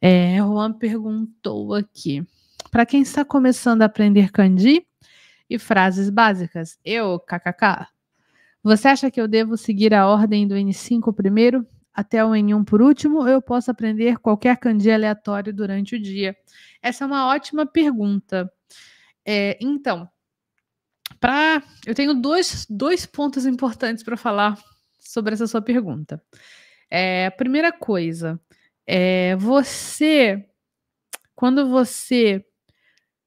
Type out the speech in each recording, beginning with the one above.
Juan perguntou aqui: para quem está começando a aprender kanji e frases básicas, kkk, você acha que eu devo seguir a ordem do N5 primeiro, até o N1 por último, ou eu posso aprender qualquer kanji aleatório durante o dia? Essa é uma ótima pergunta. Então, eu tenho dois pontos importantes para falar sobre essa sua pergunta. Primeira coisa, quando você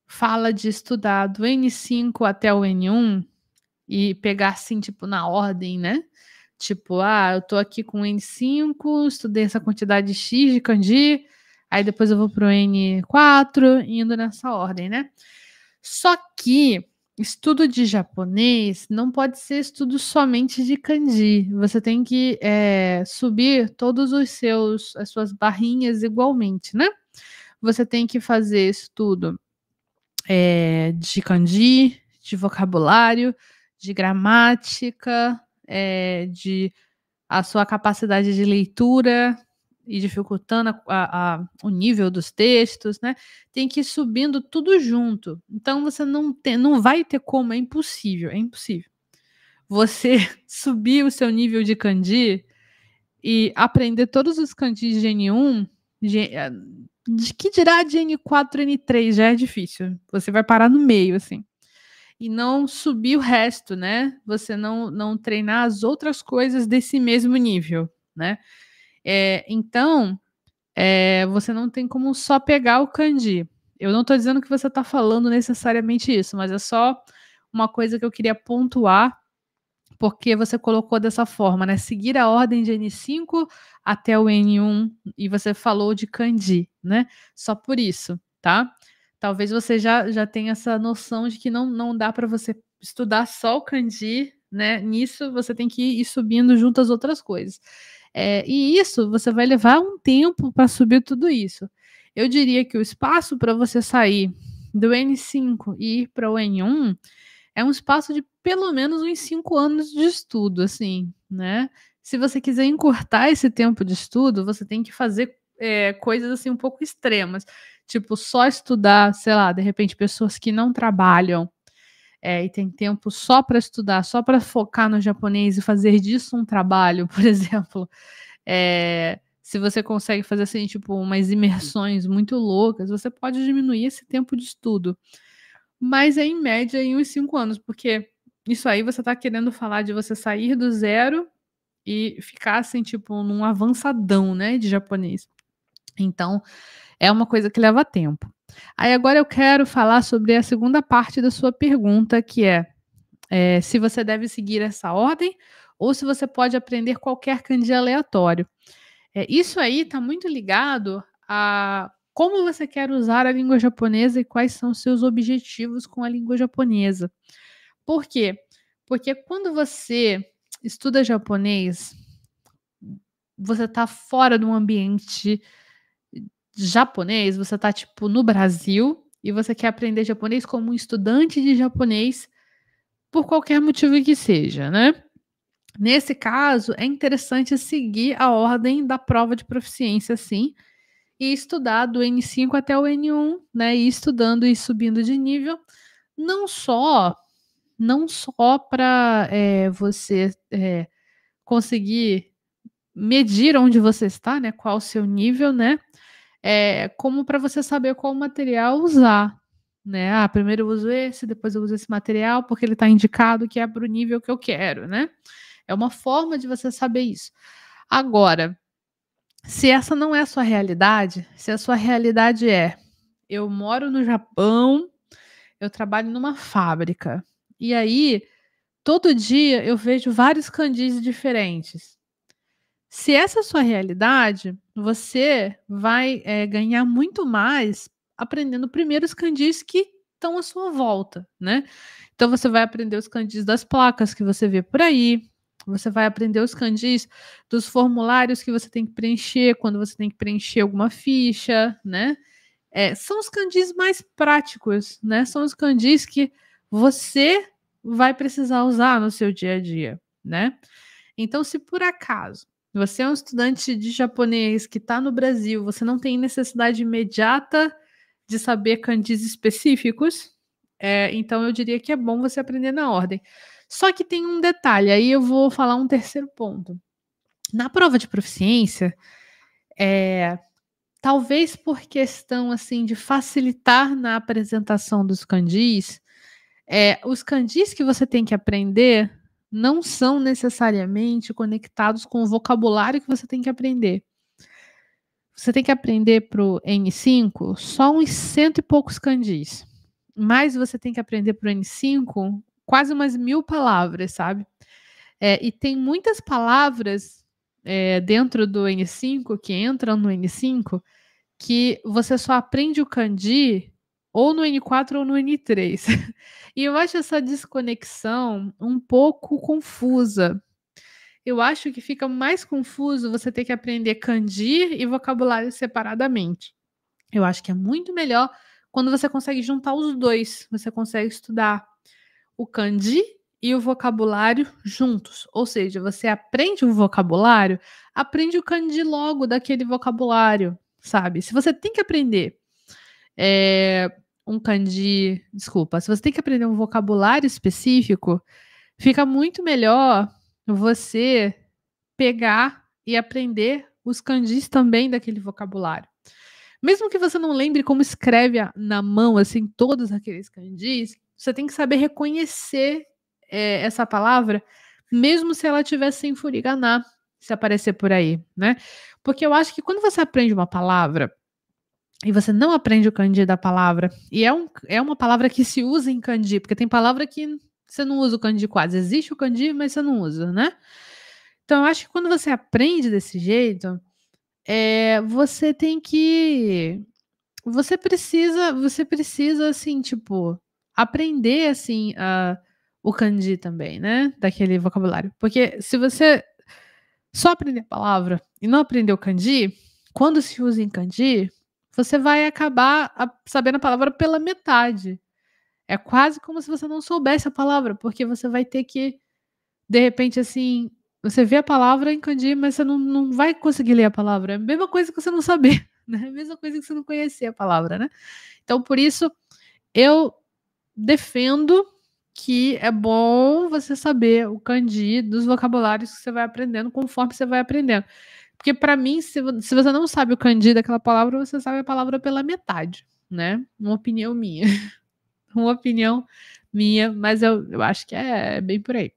fala de estudar do N5 até o N1 e pegar assim, tipo, na ordem, né? Tipo, eu tô aqui com o N5, estudei essa quantidade X de kanji, aí depois eu vou pro N4, indo nessa ordem, né? Só que estudo de japonês não pode ser estudo somente de kanji. Você tem que subir todos as suas barrinhas igualmente, né? Você tem que fazer estudo de kanji, de vocabulário, de gramática, de a sua capacidade de leitura e dificultando o nível dos textos, né? Tem que ir subindo tudo junto. Então você não vai ter como, é impossível, você subir o seu nível de kanji e aprender todos os kanjis de N1, de que dirá de N4, N3, já é difícil. Você vai parar no meio, assim. E não subir o resto, né? Você não treinar as outras coisas desse mesmo nível, né? Então, você não tem como só pegar o kanji. Eu não estou dizendo que você está falando necessariamente isso, mas é só uma coisa que eu queria pontuar, porque você colocou dessa forma, né? Seguir a ordem de N5 até o N1 e você falou de kanji, né? Só por isso, tá? Talvez você já tenha essa noção de que não dá para você estudar só o kanji, né? Nisso você tem que ir subindo junto às outras coisas. E isso você vai levar um tempo para subir tudo isso. Eu diria que o espaço para você sair do N5 e ir para o N1 é um espaço de pelo menos uns 5 anos de estudo, assim, né? Se você quiser encurtar esse tempo de estudo, você tem que fazer coisas assim um pouco extremas, tipo só estudar, sei lá, de repente pessoas que não trabalham e tem tempo só para estudar, só para focar no japonês e fazer disso um trabalho, por exemplo. Se você consegue fazer assim, tipo, umas imersões muito loucas, você pode diminuir esse tempo de estudo. Mas é em média em uns 5 anos, porque isso aí você tá querendo falar de você sair do zero e ficar assim, tipo, num avançadão, né, de japonês. Então, é uma coisa que leva tempo. Aí agora eu quero falar sobre a segunda parte da sua pergunta, que se você deve seguir essa ordem ou se você pode aprender qualquer kanji aleatório. Isso aí está muito ligado a como você quer usar a língua japonesa e quais são os seus objetivos com a língua japonesa. Por quê? Porque quando você estuda japonês, você está fora de um ambiente japonês, você está tipo no Brasil e você quer aprender japonês como um estudante de japonês por qualquer motivo que seja, né? Nesse caso, é interessante seguir a ordem da prova de proficiência, sim, e estudar do N5 até o N1, né? E estudando e subindo de nível, não só para você conseguir medir onde você está, né? Qual o seu nível, né? Como para você saber qual material usar, né? Primeiro eu uso esse, depois eu uso esse material, porque ele está indicado que é para o nível que eu quero, né? É uma forma de você saber isso. Agora, se essa não é a sua realidade, se a sua realidade eu moro no Japão, eu trabalho numa fábrica, e aí todo dia eu vejo vários kanjis diferentes. Se essa é a sua realidade, você vai ganhar muito mais aprendendo primeiro os kanjis que estão à sua volta, né? Então você vai aprender os kanjis das placas que você vê por aí, você vai aprender os kanjis dos formulários que você tem que preencher quando você tem que preencher alguma ficha, né? São os kanjis mais práticos, né? São os kanjis que você vai precisar usar no seu dia a dia, né? Então, se por acaso Você é um estudante de japonês que está no Brasil, você não tem necessidade imediata de saber kanjis específicos, então eu diria que é bom você aprender na ordem. Só que tem um detalhe, aí eu vou falar um terceiro ponto. Na prova de proficiência, talvez por questão assim de facilitar na apresentação dos kanjis, os kanjis que você tem que aprender não são necessariamente conectados com o vocabulário que você tem que aprender. Você tem que aprender para o N5 só uns 100 e poucos kanjis. Mas você tem que aprender para o N5 quase umas 1000 palavras, sabe? E tem muitas palavras dentro do N5 que entram no N5 que você só aprende o kanji ou no N4 ou no N3. E eu acho essa desconexão um pouco confusa. Eu acho que fica mais confuso você ter que aprender kanji e vocabulário separadamente. Eu acho que é muito melhor quando você consegue juntar os dois. Você consegue estudar o kanji e o vocabulário juntos. Ou seja, você aprende o vocabulário, aprende o kanji logo daquele vocabulário, sabe? Se você tem que aprender um kanji, desculpa, se você tem que aprender um vocabulário específico, fica muito melhor você pegar e aprender os kanjis também daquele vocabulário. Mesmo que você não lembre como escreve na mão, assim, todos aqueles kanjis, você tem que saber reconhecer essa palavra, mesmo se ela tiver sem furigana, se aparecer por aí, né? Porque eu acho que quando você aprende uma palavra e você não aprende o kanji da palavra, e é uma palavra que se usa em kanji, porque tem palavra que você não usa o kanji quase. Existe o kanji, mas você não usa, né? Então, eu acho que quando você aprende desse jeito, você tem que. Você precisa, assim, tipo, aprender, assim, o kanji também, né? Daquele vocabulário. Porque se você só aprender a palavra e não aprender o kanji, quando se usa em kanji, você vai acabar sabendo a palavra pela metade. É quase como se você não soubesse a palavra, porque você vai ter que, de repente, assim, você vê a palavra em kanji, mas você não vai conseguir ler a palavra. É a mesma coisa que você não saber, né? É a mesma coisa que você não conhecer a palavra, né? Então, por isso, eu defendo que é bom você saber o kanji dos vocabulários que você vai aprendendo conforme você vai aprendendo. Porque, para mim, se você não sabe o kanji daquela palavra, você sabe a palavra pela metade, né? Uma opinião minha. Uma opinião minha, mas eu acho que é bem por aí.